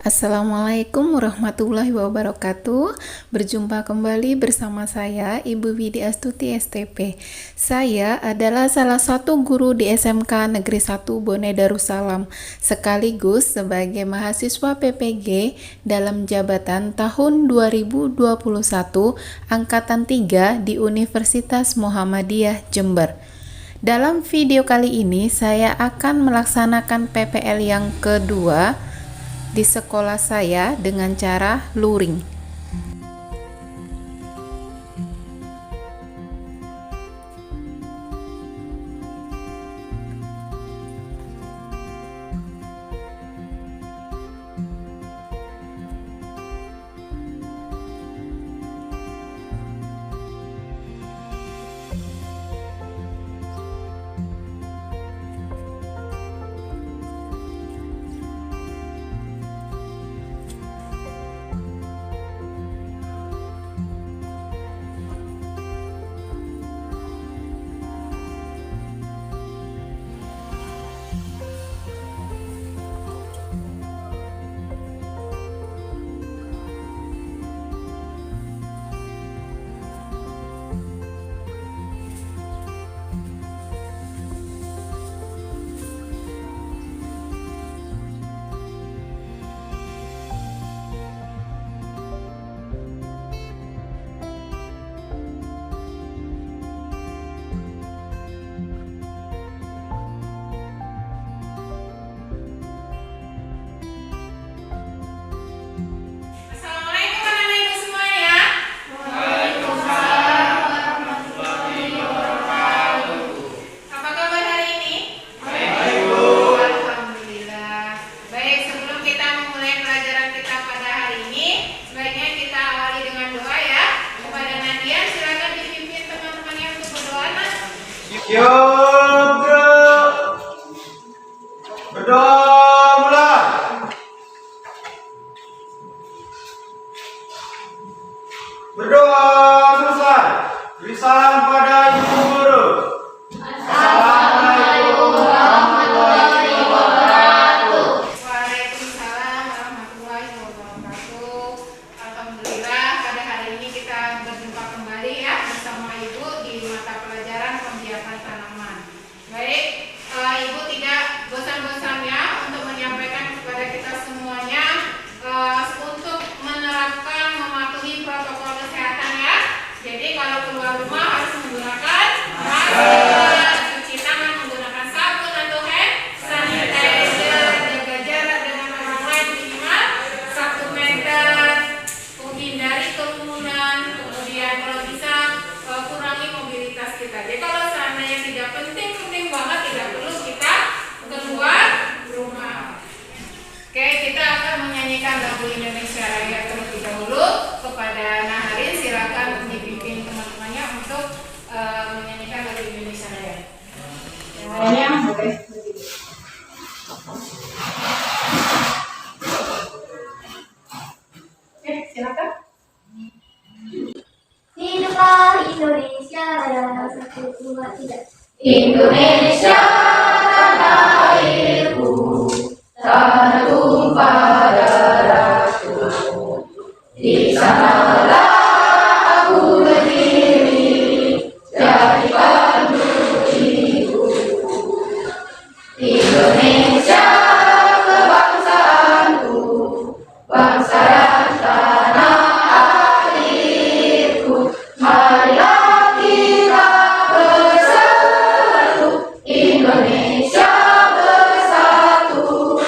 Assalamualaikum warahmatullahi wabarakatuh. Berjumpa kembali bersama saya, Ibu Widi Astuti STP. Saya adalah salah satu guru di SMK Negeri 1 Bone Darussalam, sekaligus sebagai mahasiswa PPG dalam jabatan tahun 2021 Angkatan 3 di Universitas Muhammadiyah Jember. Dalam video kali ini, saya akan melaksanakan PPL yang kedua di sekolah saya dengan cara luring. Yuk, berdoa mulai. Berdoa selesai. Beri salam pada ibu guru. Assalamualaikum warahmatullahi wabarakatuh. Waalaikumsalam warahmatullahi wabarakatuh. Alhamdulillah pada hari ini kita berjumpa kembali ya bersama Ibu di mata pelajaran pembiakan tanaman. Baik, Ibu tidak bosan-bosannya untuk menyampaikan kepada kita semuanya untuk menerapkan mematuhi protokol kesehatan ya. Jadi kalau keluar rumah harus menggunakan masker, cuci tangan menggunakan sabun atau hand sanitizer, jaga jarak dengan orang lain minimal 1 meter, menghindari kerumunan, kemudian kalau bisa kurangi mobilitas kita. Jadi kalau seandainya tidak penting banget, tidak perlu kita keluar rumah. Oke, kita akan menyanyikan lagu Indonesia Raya terlebih dahulu. Kepada Naharin silakan dipimpin teman-temannya untuk menyanyikan lagu Indonesia Raya. Yang lainnya boleh berdiri. Oke, silakan. Hiduplah Indonesia Raya, 1, 2, 3. Indonesia tanah airku, tanah tumpah darahku. Di sanalah aku berdiri, jadikan diriku. Indonesia kebangsaanku, bangsa dan tanah airku. Marilah kita bersatu, Indonesia bersatu.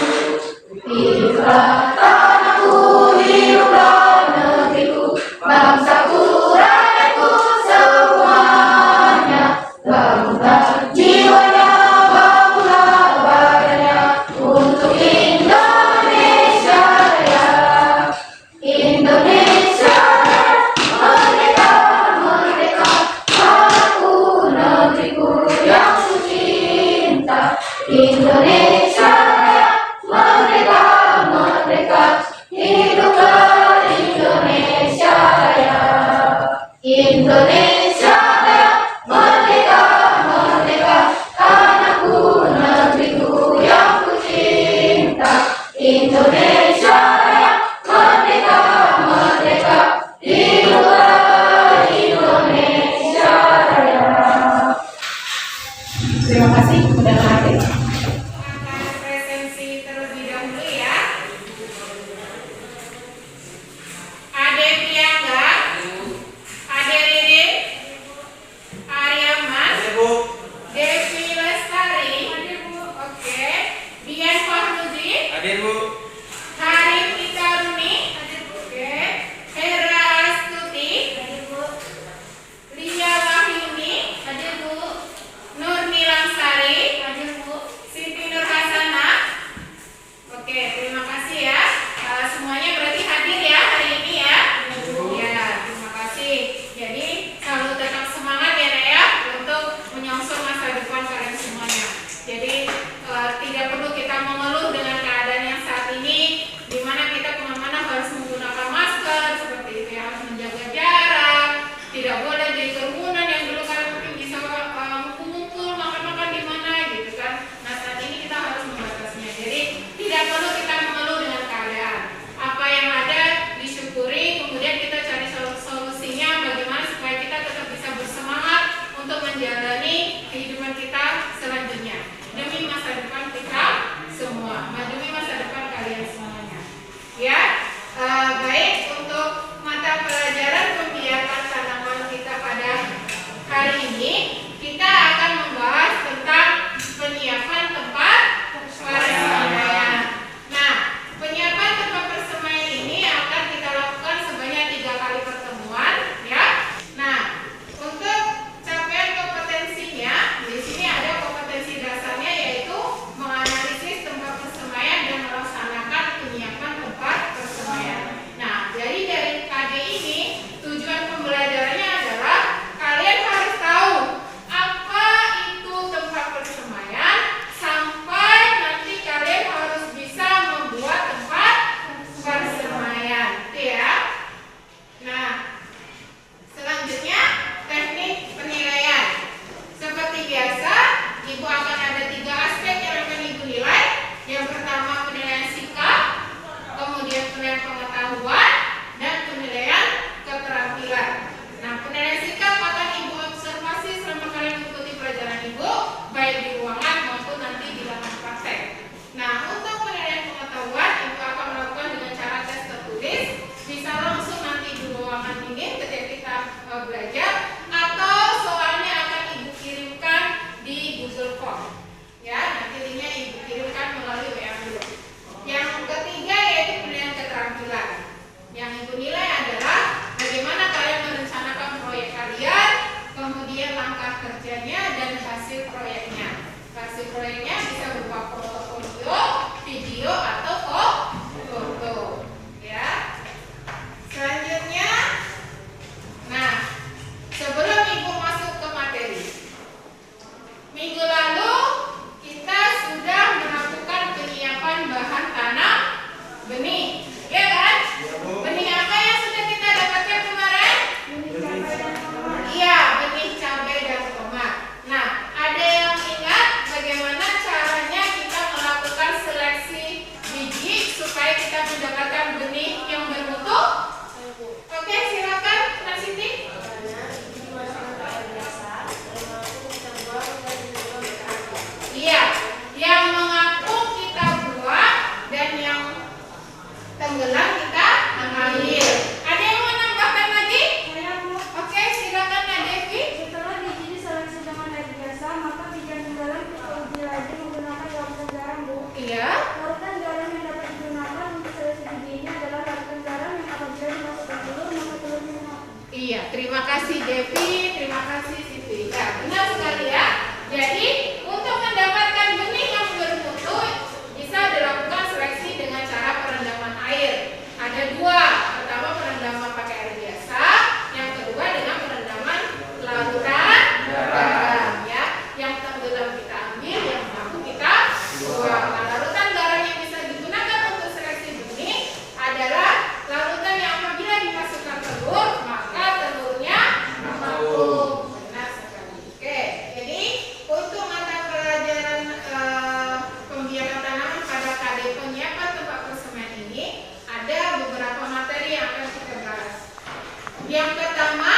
Hiduplah tanahku, hiduplah negeriku, ini ketika kita belajar, atau soalnya akan Ibu kirimkan di Google Form. Ya, nanti linknya Ibu kirimkan melalui WA Group. Yang ketiga yaitu penilaian keterampilan. Yang Ibu nilai adalah bagaimana kalian merencanakan proyek kalian, kemudian langkah kerjanya dan hasil proyeknya. Hasil proyeknya bisa berupa portofolio, video atau foto. Ya. Selanjutnya, nah, sebelum Ibu masuk ke materi, minggu lalu kita sudah melakukan penyiapan bahan tanam benih, ya kan? Benih apa yang sudah kita dapatkan kemarin? Iya, benih cabai dan tomat. Nah, ada yang ingat bagaimana caranya kita melakukan seleksi biji supaya kita mendapatkan benih yang bermutu? Oke, silakan, Kak Siti. Iya, yang mengapung kita buang dan yang tenggelam kita ambil. Ada yang mau nambahkan lagi? Oke, silakan Kak Devi. Setelah biji diseleksi dengan air biasa, maka biji yang tenggelam kita uji lagi menggunakan larutan garam, Bu. Iya. Larutan garam yang dapat digunakan untuk seleksi biji ini adalah larutan garam yang apabila dimasukkan telur, maka telurnya menguap. Iya, terima kasih Devi, terima kasih Siti. Ya, benar sekali ya. Jadi, untuk mendapatkan benih yang bermutu bisa dilakukan seleksi dengan cara perendaman air. Ada dua, pertama perendaman pakai air biasa, yang kedua dengan perendaman larutan garam ya. Yang tenggelam kita ambil, yang mampu kita buang. Nah, larutan garam yang bisa digunakan untuk seleksi benih adalah larutan yang apabila dimasukkan telur, maka telurnya mengapung. Benar sekali. Oke, jadi untuk mata pelajaran pembiakan tanaman pada KD penyiapan tempat persemaian ini ada beberapa materi yang akan kita bahas. Yang pertama,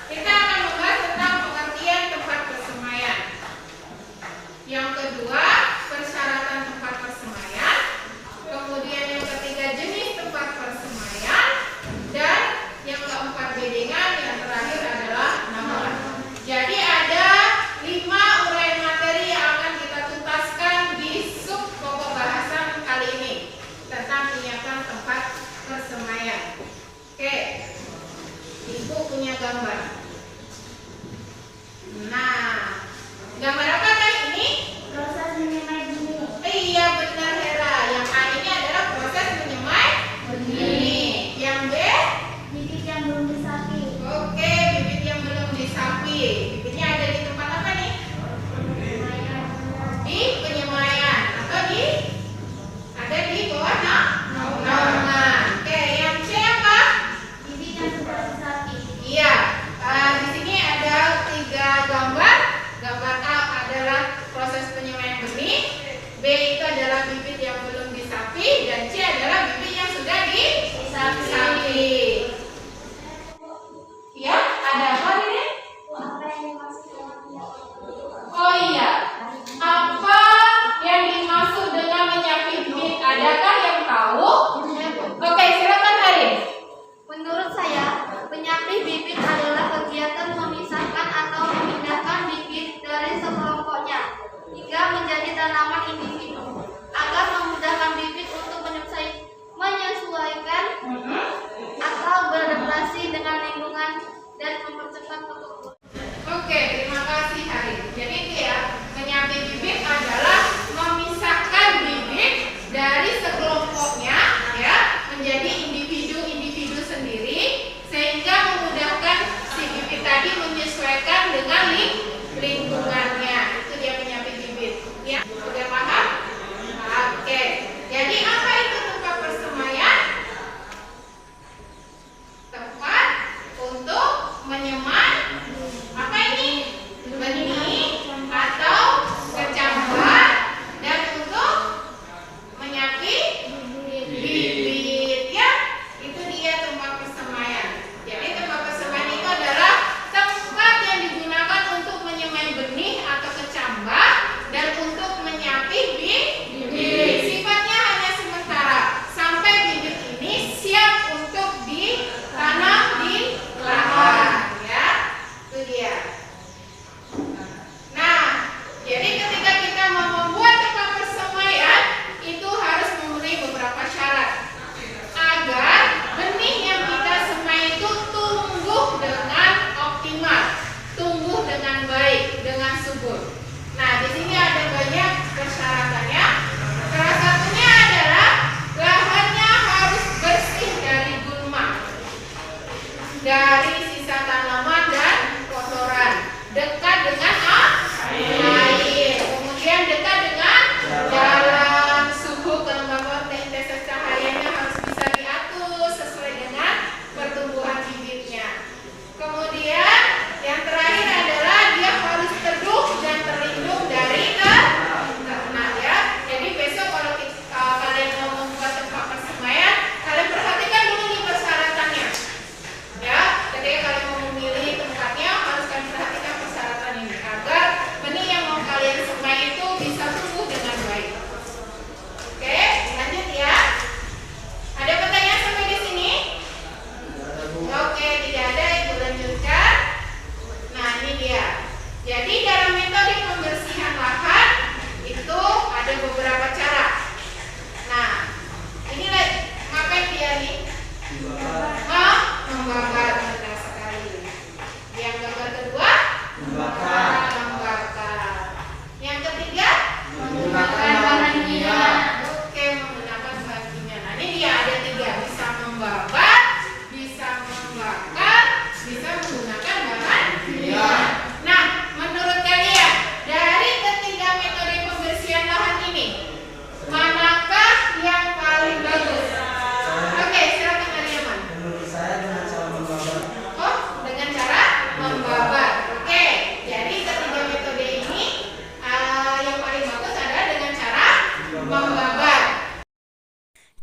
kita akan membahas tentang pengertian tempat persemaian. Yang kedua, persyaratan tempat persemaian. Kemudian yang ketiga, jenis tempat persemaian. Dan yang keempat, bedengan. Yang terakhir adalah nama. Jadi ada 5 uraian materi yang akan kita tuntaskan di sub pokok bahasan kali ini tentang penyiapan tempat persemaian. Oke, Ibu dari sisa tanaman dan kotoran. Dekat dengan air. Kemudian dekat dengan jalan. Suhu kelembaban dan intensitas cahayanya harus bisa diatur sesuai dengan pertumbuhan bibitnya. Kemudian yang terakhir adalah dia harus teduh dan terlindung dari ternak ya. Jadi besok kalau kalian mau membuat tempat persemaian, kalian perhatikan dulu nih persyaratannya. Ya, ketika kalian mau memilih tempatnya harus kalian perhatikan persyaratan ini agar benih yang mau kalian semai itu bisa tumbuh dengan baik. Oke, lanjut ya. Ada pertanyaan sampai di sini? Oke, tidak ada, Ibu lanjutkan. Nah, ini dia. Jadi dalam metode pembersihan lahan itu ada beberapa cara. Nah, inilah ngapain dia nih? Membakar, benar sekali. Yang gambar kedua? Membakar. Yang ketiga? Menggunakan bahan kimia. Oke, menggunakan bahan kimia. Nah, ini dia ada 3. Bisa membakar, bisa membakar, bisa menggunakan bahan kimia. Nah, menurut kalian dari ketiga metode pembersihan lahan ini, manakah yang paling bagus? Oke, silakan Ariaman. Menurut saya dengan cara membabat. Oh, dengan cara membabat. Oke, jadi ketiga metode ini yang paling bagus adalah dengan cara membabat.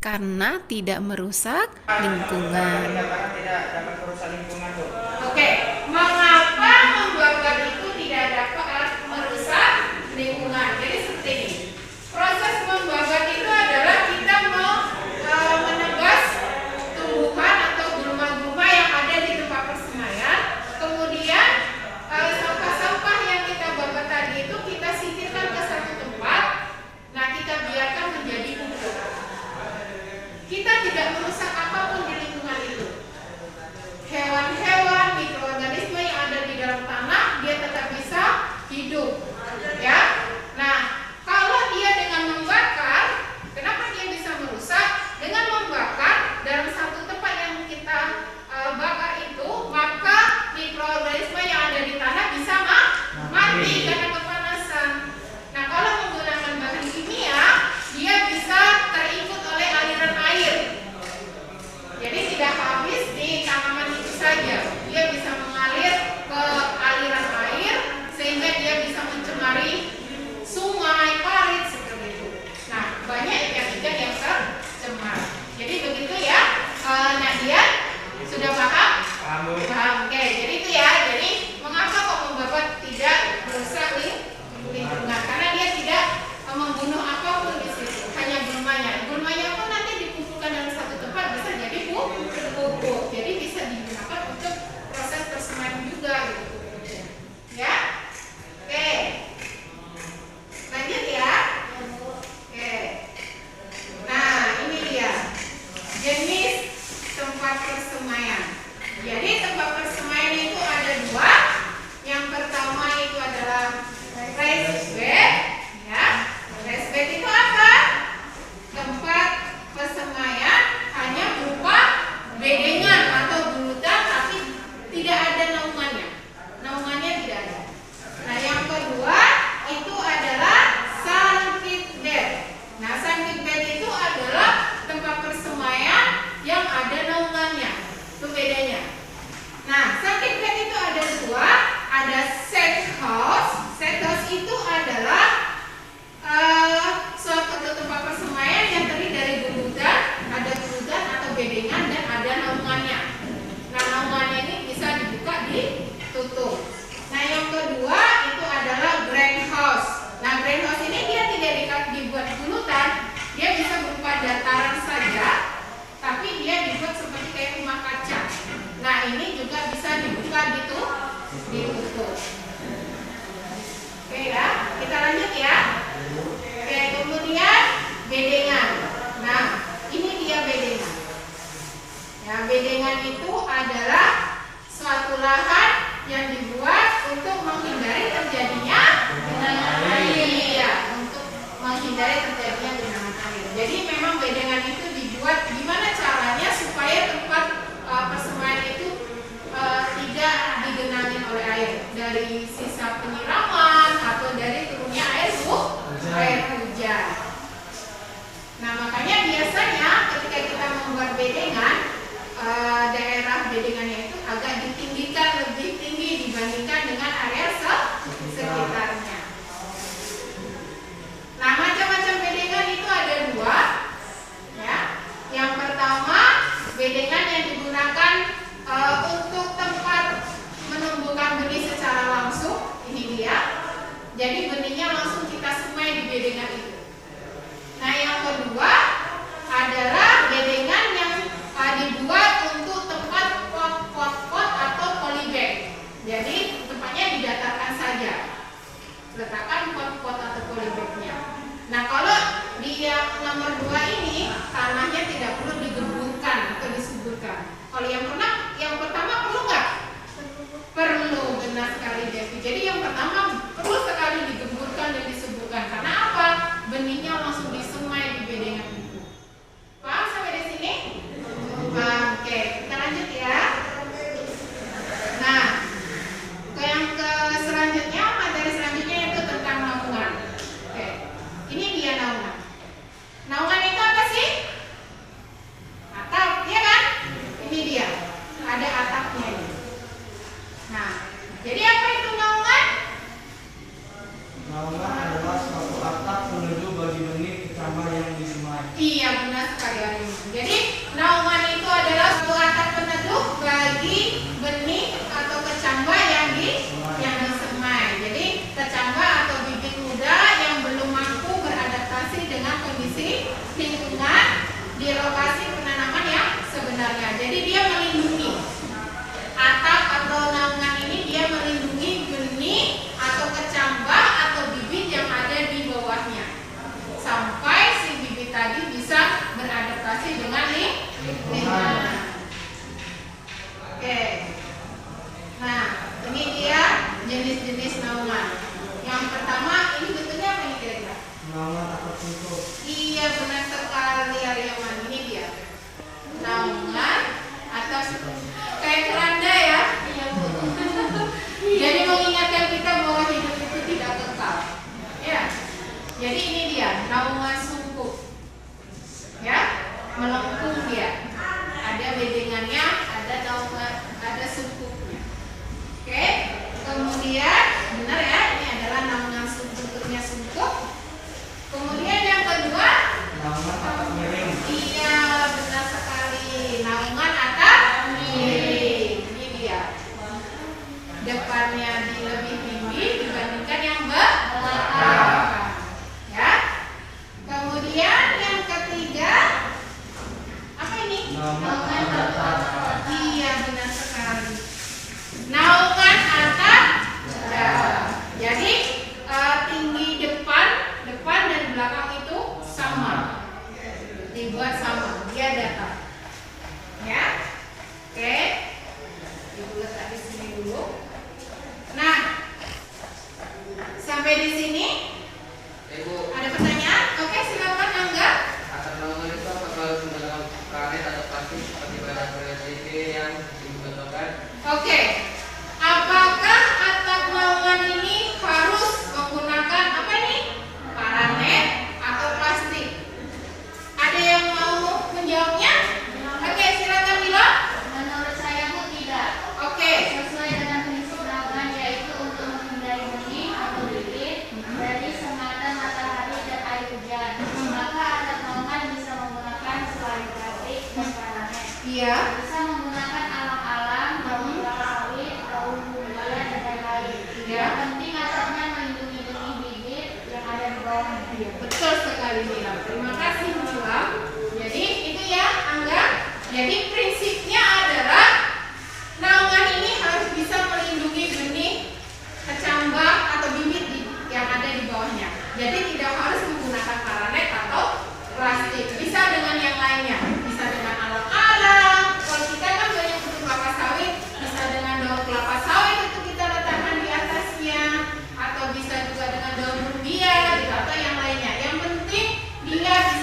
Karena tidak merusak lingkungan. Karena tidak dapat merusak lingkungan, Bu. Oke, mengapa membabat itu tidak dapat merusak lingkungan? Jadi seperti ini. Proses membabat itu adalah kita mau menebas tumbuhan atau gulma-gulma yang ada di tempat persemaian. Kemudian sampah-sampah yang kita babat tadi itu kita sisirkan ke satu tempat. Nah, kita biarkan menjadi pupuk. Kita tidak merusak apapun di lingkungan itu. Hewan-hewan, mikroorganisme yang ada di dalam tanah, dia tetap bisa hidup. Ya. Nah, kalau dia dengan membakar, kenapa dia bisa merusak? Dengan membakar dalam satu tempat yang kita bakar itu, maka mikroorganisme yang ada di tanah bisa mati karena kepanasan. Nah, kalau menggunakan bahan kimia, dia bisa terikut oleh aliran air. Jadi tidak habis di tanaman itu saja, dia bisa mengalir ke aliran air sehingga dia bisa mencemari sungai, parit seperti itu. Nah, banyak ikan-ikan yang tercemar. Jadi begitu ya. Nadia sudah paham? Paham, Bu. Paham. Oke, jadi itu ya. Jadi mengapa kok membabat tidak merusak lingkungan? Karena dia tidak membunuh apapun di situ, hanya gulmanya. Gulmanya pun nanti dikumpulkan dalam satu tempat bisa jadi pupuk. Jadi bisa digunakan untuk proses persemaian juga gitu. Ya? Oke. Lanjut ya. Oke. Nah, ini dia. Jenis tempat persemaian. Jadi tempat persemaian itu ada 2. Yang pertama itu adalah raised bed, ya. Raised bed itu apa? Tempat persemaian hanya berupa bedengan atau bulutan tapi tidak ada naungannya. Naungannya tidak ada. Nah, yang kedua itu adalah sandpit bed. Nah, sandpit bed itu adalah tempat persemaian yang ada naungannya. Itu bedanya. Nah, sandpit bed itu ada 2. Ada set house. Set house itu adalah suatu tempat persemaian yang terdiri dari bulutan, ada bulutan atau bedengan dan ada naungannya. Nah, naungannya ini bisa dibuka, ditutup. Nah, yang kedua itu adalah greenhouse. Nah, greenhouse ini dia tidak dibuat bulutan, dia bisa berupa dataran saja, tapi dia dibuat seperti kayak rumah kaca. Nah, ini juga bisa dibuka, ditutup. Oke ya, kita lanjut ya. Oke, kemudian bedengan. Nah, ini dia bedengan. Ya, bedengan itu adalah suatu lahan yang dibuat untuk menghindari terjadinya genangan air. Ya, untuk menghindari terjadinya genangan air. Jadi memang bedengan itu dibuat gimana caranya supaya tempat persemaian itu dari sisa penyiraman atau dari turunnya air hujan. Nah, makanya biasanya ketika kita membuat bedengan, daerah bedengannya itu agak ditinggikan, lebih tinggi dibandingkan dengan area sekitarnya. Nah, macam-macam bedengan itu ada dua, ya. Yang pertama, bedengan yang digunakan untuk tempat menumbuhkan benih secara langsung. Ini dia. Jadi benihnya langsung kita semai di bedengan itu. Nah, yang kedua adalah bedengan yang dibuat untuk tempat pot atau polybag. Jadi tempatnya didatarkan saja. Letakkan pot atau polybagnya. Nah, kalau di yang nomor 2 ini tanahnya tidak perlu digeburkan atau disuburkan. Kalau yang pertama perlu nggak? Perlu, benar sekali Devi. Jadi yang pertama perlu sekali digeburkan dan disuburkan. Karena apa? Benihnya langsung disemai di bedengan itu. Paham sampai di sini? Oke, kita lanjut ya. Nah, selanjutnya, materi selanjutnya itu tentang naungan. Oke, ini dia naungan. Naungan itu apa sih? Atap, ya kan? Ini dia, ada atapnya ini. Nah, jadi apa itu naungan? Naungan adalah suatu atap menuju bagi benih kecambah yang disemai. Iya, benar sekali Ariman. Jadi naungan itu adalah suatu atap peneduh bagi benih atau kecambah yang disemai. Jadi kecambah atau bibit muda yang belum mampu beradaptasi dengan kondisi lingkungan di lokasi penanaman yang sebenarnya. Jadi dia melindungi atap atau naungan ini, dia melindungi benih atau kecambah atau bibit yang ada di bawahnya sampai si bibit tadi bisa beradaptasi dengan lingkungan. Oke. Nah, ini dia jenis-jenis naungan. Yang pertama, ini bentuknya apa nih kira-kira? Naungan atap sungkup. Iya, benar sekali Aryaman. Ini dia naungan atau kayak keranda ya. Iya, Bu. Jadi mengingatkan kita bahwa hidup itu tidak kekal. Ya. Jadi ini dia naungan sungkup. Ya, melengkung dia. Ada bedengannya, ada naungan, ada sungkupnya. Oke. Kemudian benar ya, ini adalah naungan bentuknya sungkup. Kemudian yang kedua, Naungan atap miring. iya, benar sekali. Naungan atap miring. Ini dia. Depannya lebih tinggi dibandingkan yang belakang. Ya. Kemudian yang ketiga, apa ini? Naungan datar. Iya, benar sekali. Naungan atap datar. Jadi tinggi depan dan belakang itu sama. Dibuat sama, dia datar. Ya. Oke. Ibu letak di sini dulu. Nah, sampai di sini Ibu, ada pertanyaan? Oke, silakan Angga. atap naungan itu apakah harus menggunakan karet atau plastik seperti pada proyek TV yang dibutuhkan? Oke. Apakah atap naungan ini harus menggunakan apa ini? Paranet atau plastik? Ada yang mau menjawabnya? Oke, silakan Mila. Menurut saya Bu tidak. Oke. Sesuai dengan prinsip naungan yaitu untuk menghindari benih atau bibit dari sematan matahari dan air hujan. Maka atap naungan bisa menggunakan selain plastik dan paranet. Iya. Bisa menggunakan alang-alang, daun kelapa sawit, daun bumbaya dan lain-lain. Iya. Yang penting atapnya melindungi benih bibit yang ada di bawahnya. Iya, betul sekali Mila. Terima kasih Mila. Jadi itu ya Angga. Jadi prinsipnya adalah naungan ini harus bisa melindungi benih kecambah atau bibit yang ada di bawahnya. Jadi tidak harus menggunakan paranet atau plastik. Bisa dengan yang lainnya. Bisa dengan alang-alang. Kalau kita kan banyak butuh kelapa sawit, bisa dengan daun kelapa sawit itu kita letakkan di atasnya, atau bisa juga dengan daun rumbia gitu, atau yang lainnya. Yang penting dia bisa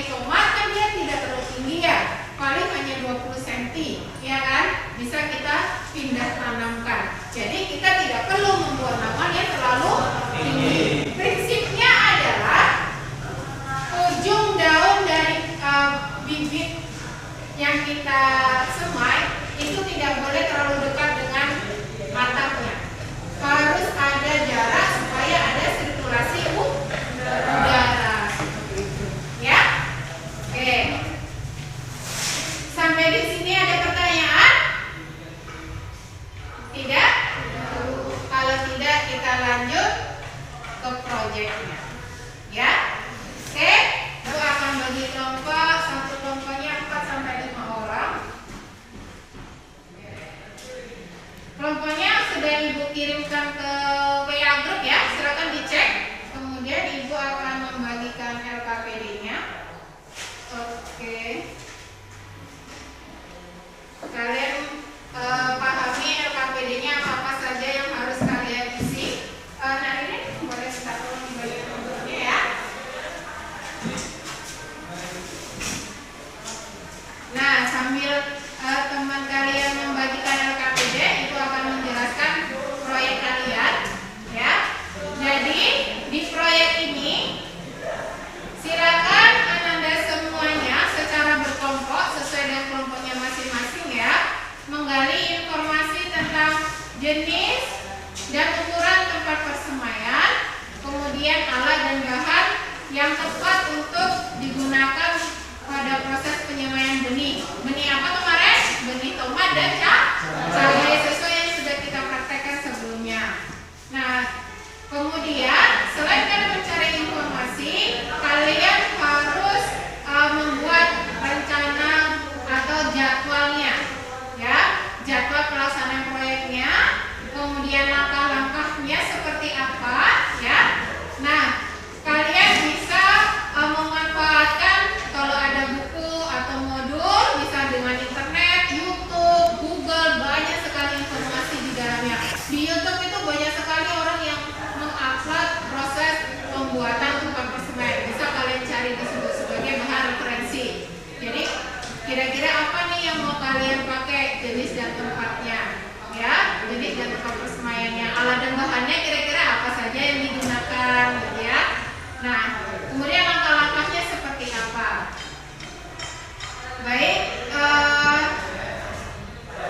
benih tomat kan dia tidak terlalu tinggi ya, paling hanya 20 cm, ya kan? Bisa kita pindah tanamkan. Jadi kita tidak perlu membuat tanaman yang terlalu tinggi. Prinsipnya adalah ujung daun dari bibit yang kita semai itu tidak boleh terlalu dekat dengan batangnya. Harus ada jarak supaya ada sirkulasi udara. Ya? Oke. Sampai di sini ada pertanyaan? Tidak? Kalau tidak kita lanjut ke proyeknya. Ya? Oke? Lalu akan bagi kelompok, satu kelompoknya 4 sampai 5 orang. Kelompoknya sudah Ibu kirimkan ke WA group ya, silakan dicek. Kemudian Ibu akan membagikan LKPD-nya. Oke. Kalian pahami LKPD-nya apa saja yang harus kalian isi. Nah ini boleh kita tolong dibagikan bentuknya ya. Nah sambil teman kalian membagikan LKPD, Ibu akan menjelaskan proyek kalian ya. Jadi di proyek ini silakan Ananda semuanya secara berkelompok sesuai dengan kelompoknya masing-masing ya, menggali informasi tentang jenis dan ukuran tempat persemaian, kemudian alat dan bahan yang tepat untuk digunakan pada proses penyemaian benih. Benih apa kemarin? Benih tomat dan cabai sesuai yang sudah kita praktekkan sebelumnya. Nah, kemudian selain kalian mencari informasi, kalian harus membuat rencana atau jadwalnya, ya, jadwal pelaksanaan proyeknya, kemudian langkah-langkahnya seperti apa, ya. Nah, kalian bisa memanfaatkan kalau ada buku atau modul, bisa dengan internet, YouTube, Google, banyak sekali informasi di dalamnya. Di YouTube itu banyak sekali orang yang mengupload proses pembuatan tempat persemaian. Bisa kalian cari di situ sebagai bahan referensi. Jadi kira-kira apa nih yang mau kalian pakai, jenis dan tempatnya, ya, jenis dan tempat persemaiannya, alat dan bahannya kira-kira apa saja yang digunakan, gitu ya. Nah, kemudian langkah-langkahnya seperti apa? Baik,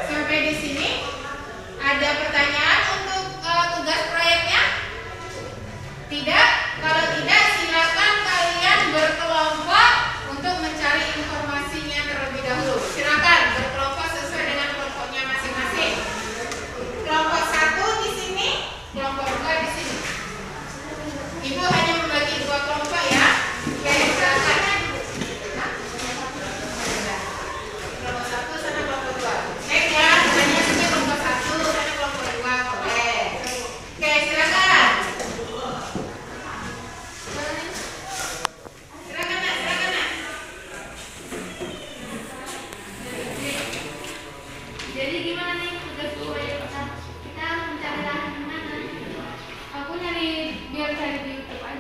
sampai di sini ada pertanyaan untuk tugas proyeknya? Tidak? Kalau tidak, silakan kalian berkelompok untuk mencari informasinya terlebih dahulu. Silakan berkelompok sesuai dengan kelompoknya masing-masing. Kelompok 1 di sini, kelompok 2 di sini. Ibu hanya membagi 2 kelompok ya. Oke, silakan. Kelompok 1 sana kelompok 2. Baik ya, hanya sini kelompok 1 sana kelompok 2. Oke. Oke, silakan. Silakan Nak, silakan Nak. Jadi gimana nih tugas proyek kita? Kita mencari lahan di mana? Aku nyari biar cari di YouTube aja.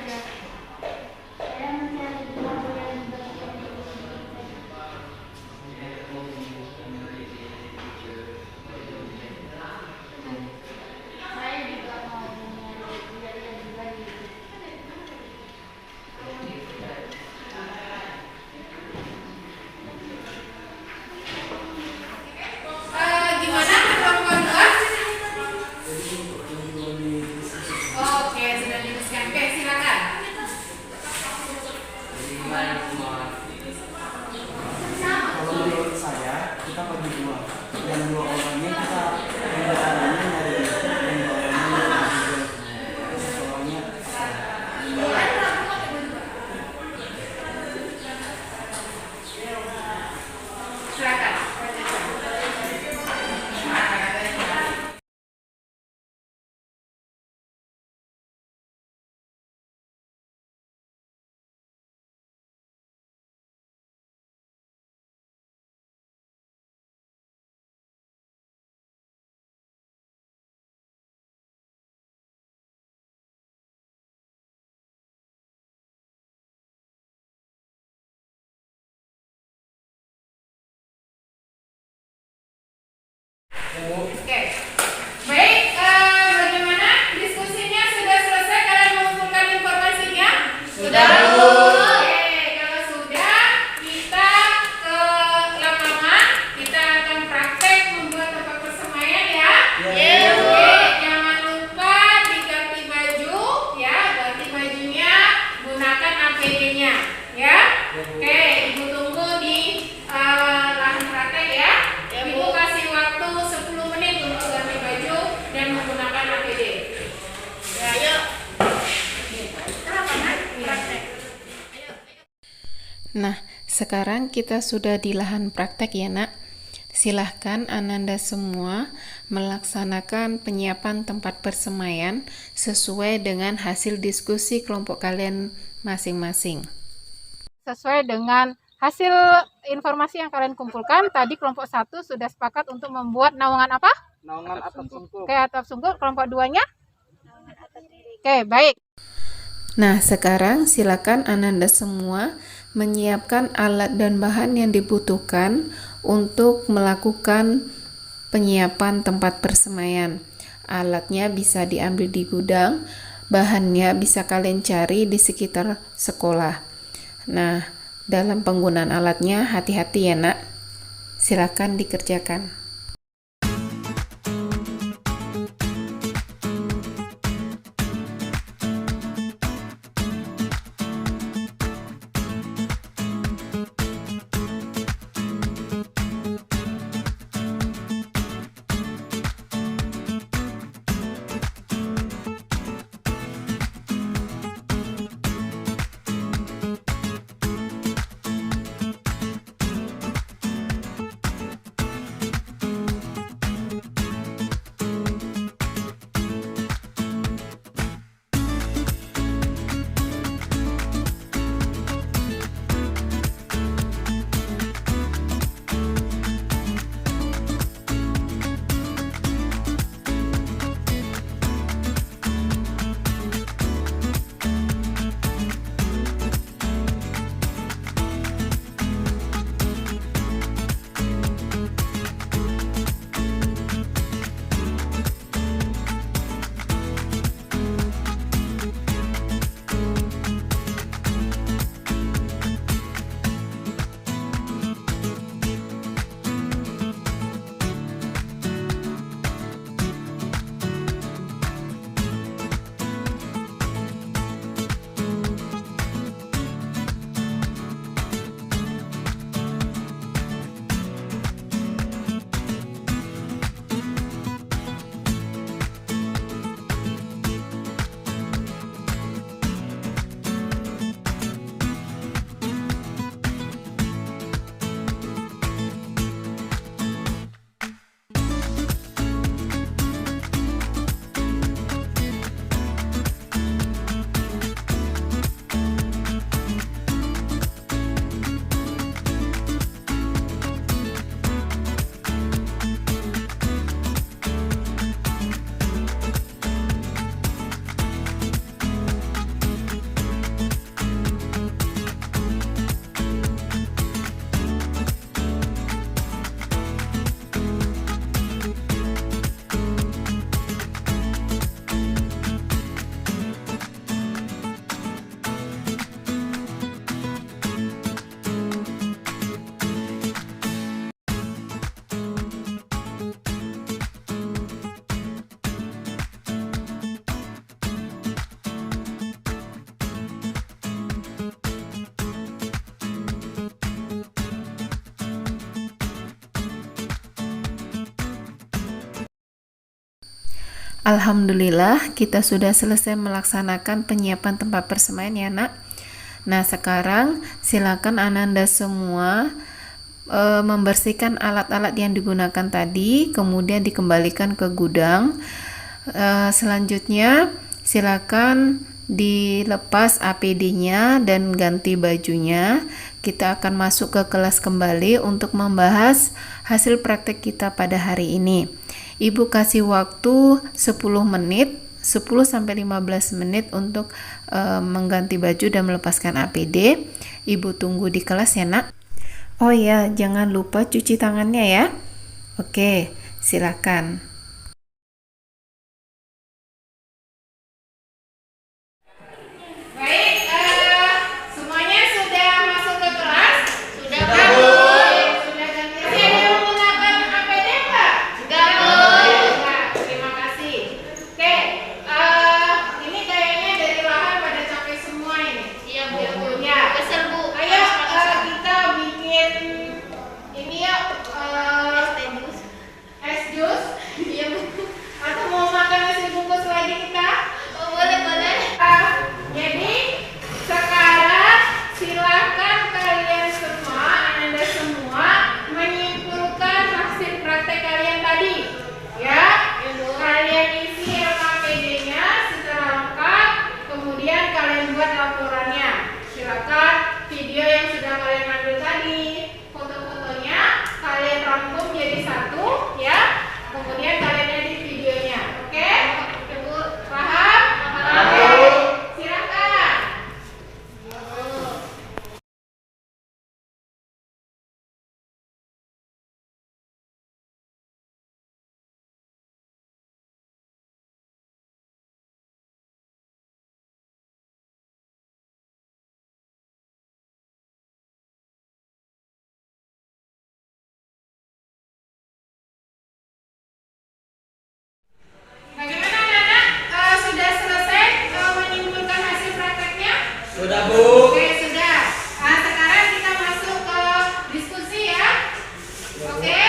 Oke. Baik, bagaimana diskusinya? Sudah selesai? Kalian mengumpulkan informasinya? Sudah, Bu. Oke, kalau sudah, kita ke lapangan. Kita akan praktek membuat tempat persemaian ya. Ya, Bu. Oke, jangan lupa diganti baju ya, ganti bajunya, gunakan APD-nya ya. Oke, Ibu tunggu di lahan praktek ya. Ibu kasih waktu 10 menit untuk ganti baju dan menggunakan APD. Ya, ayo. Lapangan praktek. Nah, sekarang kita sudah di lahan praktek ya nak. Silahkan Ananda semua melaksanakan penyiapan tempat persemaian sesuai dengan hasil diskusi kelompok kalian masing-masing. Sesuai dengan hasil informasi yang kalian kumpulkan, tadi kelompok 1 sudah sepakat untuk membuat naungan apa? Naungan atap sungkup. Oke, atap sungguh. Kelompok 2-nya? Oke, baik. Nah, sekarang silakan Ananda semua menyiapkan alat dan bahan yang dibutuhkan untuk melakukan penyiapan tempat persemaian. Alatnya bisa diambil di gudang, bahannya bisa kalian cari di sekitar sekolah. Nah, dalam penggunaan alatnya hati-hati ya nak. Silakan dikerjakan. Alhamdulillah, kita sudah selesai melaksanakan penyiapan tempat persemaian ya nak. Nah, sekarang silakan Ananda semua membersihkan alat-alat yang digunakan tadi, kemudian dikembalikan ke gudang. Selanjutnya, silakan dilepas APD-nya dan ganti bajunya. Kita akan masuk ke kelas kembali untuk membahas hasil praktek kita pada hari ini. Ibu kasih waktu 10 menit, 10-15 menit untuk mengganti baju dan melepaskan APD. Ibu tunggu di kelas ya nak. Oh ya, jangan lupa cuci tangannya ya. Oke, Silakan. Baik, semuanya sudah masuk ke kelas? Sudah, Bu. Sudah ganti. Masih ada yang menggunakan APD, Pak? Sudah, Bu. Nah, terima kasih. Oke, ini kayaknya dari lahan pada capek semua ini. Iya, Bu. Ya. Kesel, Bu. Ayo kita bikin ini yuk, es jus. Iya, Bu. Atau mau makan nasi bungkus lagi kita? Oh, boleh. Jadi sekarang silakan kalian semua, Anda semua menyimpulkan hasil praktek kalian tadi. Ya, kalian isi LKPD-nya secara lengkap, kemudian kalian buat laporannya. Silakan video yang sudah kalian ambil tadi, foto-fotonya kalian rangkum jadi satu, ya. Kemudian kalian edit videonya, oke? Ibu paham? Oke, silakan. Bagaimana anak-anak? Sudah selesai menyimpulkan hasil prakteknya? Sudah, Bu. Oke, sudah. Nah, sekarang kita masuk ke diskusi ya. Oke.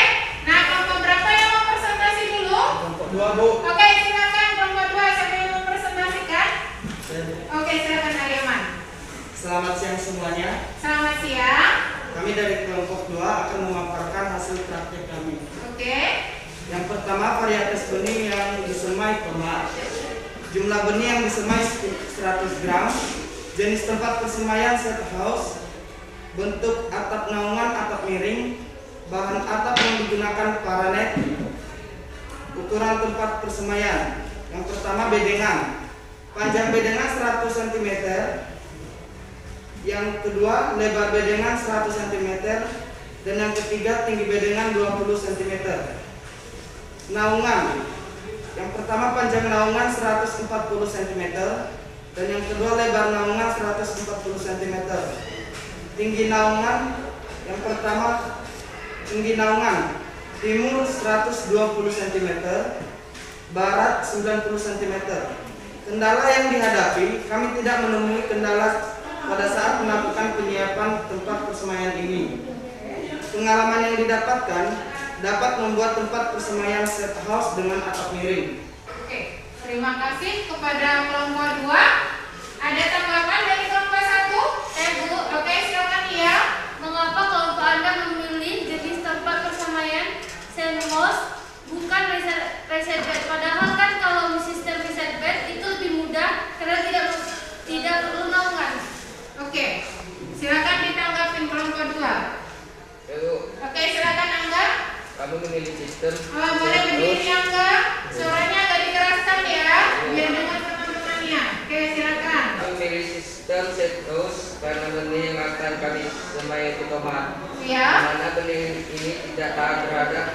Nah, kelompok berapa yang mau presentasi dulu? Kelompok 2, Bu. Oke, silakan kelompok 2 siapa yang mau presentasikan? Oke, silakan Aryaman. Selamat siang semuanya. Selamat siang. Kami dari kelompok 2 akan memaparkan hasil praktek kami. Oke. Yang pertama, varietas benih yang disemai tomat. Jumlah benih yang disemai 100 gram. Jenis tempat persemaian set house. Bentuk atap naungan atap miring. Bahan atap yang digunakan paranet. Ukuran tempat persemaian. Yang pertama, bedengan. Panjang bedengan 100 cm. Yang kedua, lebar bedengan 100 cm. Dan yang ketiga, tinggi bedengan 20 cm. Naungan. Yang pertama, panjang naungan 140 cm. Dan yang kedua, lebar naungan 140 cm. Tinggi naungan. Yang pertama, tinggi naungan timur 120 cm, barat 90 cm. Kendala yang dihadapi, kami tidak menemui kendala pada saat melakukan penyiapan tempat persemaian ini. Pengalaman yang didapatkan dapat membuat tempat persemaian set house dengan atap miring. Oke, terima kasih kepada kelompok 2. Ada tanggapan dari kelompok 1? Bu. Oke, silakan ya. Mengapa kelompok Anda memilih jenis tempat persemaian sandhouse bukan reset bed? Padahal kan kalau sistem reset bed itu lebih mudah karena tidak perlu naungan. Oke, silakan ditanggapin kelompok 2. Lalu, Oke, silakan Angga. kami memilih sistem Boleh berdiri Angga. Suaranya agak dikeraskan ya, biar dengar teman-temannya. Oke, silakan. Kami memilih sistem set house karena benih yang akan kami semai itu tomat. Ya. Karena benih ini tidak tahan terhadap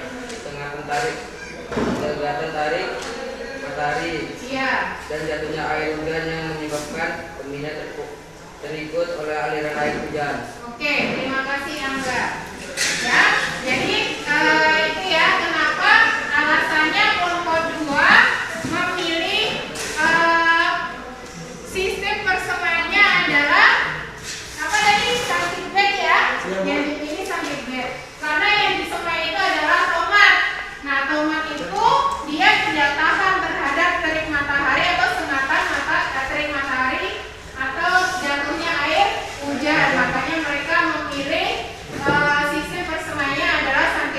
tengah tarik, tergantung tarik matahari Iya. dan jatuhnya air hujan yang menyebabkan benihnya terikut oleh aliran air hujan. Oke, terima kasih Angga. Ya, jadi itu ya kenapa alasannya kelompok 2 memilih sistem persemaiannya adalah apa tadi, sangkit bed ya? Yang dipilih sangkit bed karena yang disemai itu adalah tomat. Nah, tomat itu dia tidak tahan terhadap terik matahari atau sengatan terik matahari atau jatuhnya air hujan. Makanya mereka memilih sistem persemaiannya adalah sangkit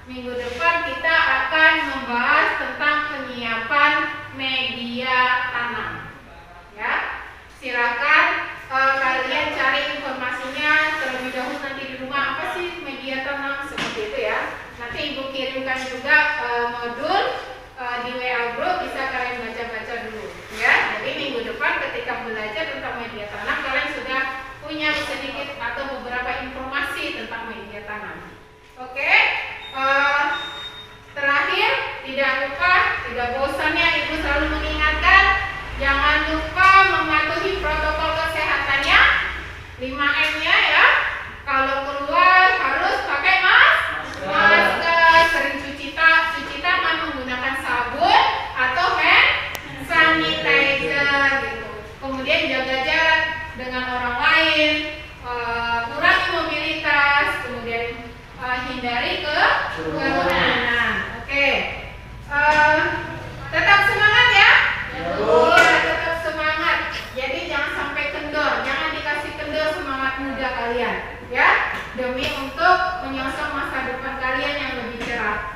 minggu depan kita akan membahas tentang penyiapan media tanam. Ya, silakan kalian cari informasinya terlebih dahulu nanti di rumah, apa sih media tanam seperti itu ya. Nanti Ibu kirimkan juga modul di WA group, bisa kalian baca-baca dulu ya. Jadi minggu depan ketika belajar tentang media tanam, kalian sudah punya sedikit atau beberapa informasi tentang media tanam. Oke, terakhir tidak lupa, tidak bosannya Ibu selalu mengingatkan, jangan lupa mematuhi protokol kesehatannya, 5M-nya ya. Kalau keluar harus pakai masker, sering cuci tangan menggunakan sabun atau hand sanitizer gitu. Kemudian jaga jarak dengan orang lain, kurangi mobilitas, kemudian hindari kerumunan. Oke. Tetap semangat ya. Iya, tetap semangat. Jadi jangan sampai kendor, jangan dikasih kendor semangat muda kalian, ya. Demi untuk menyongsong masa depan kalian yang lebih cerah.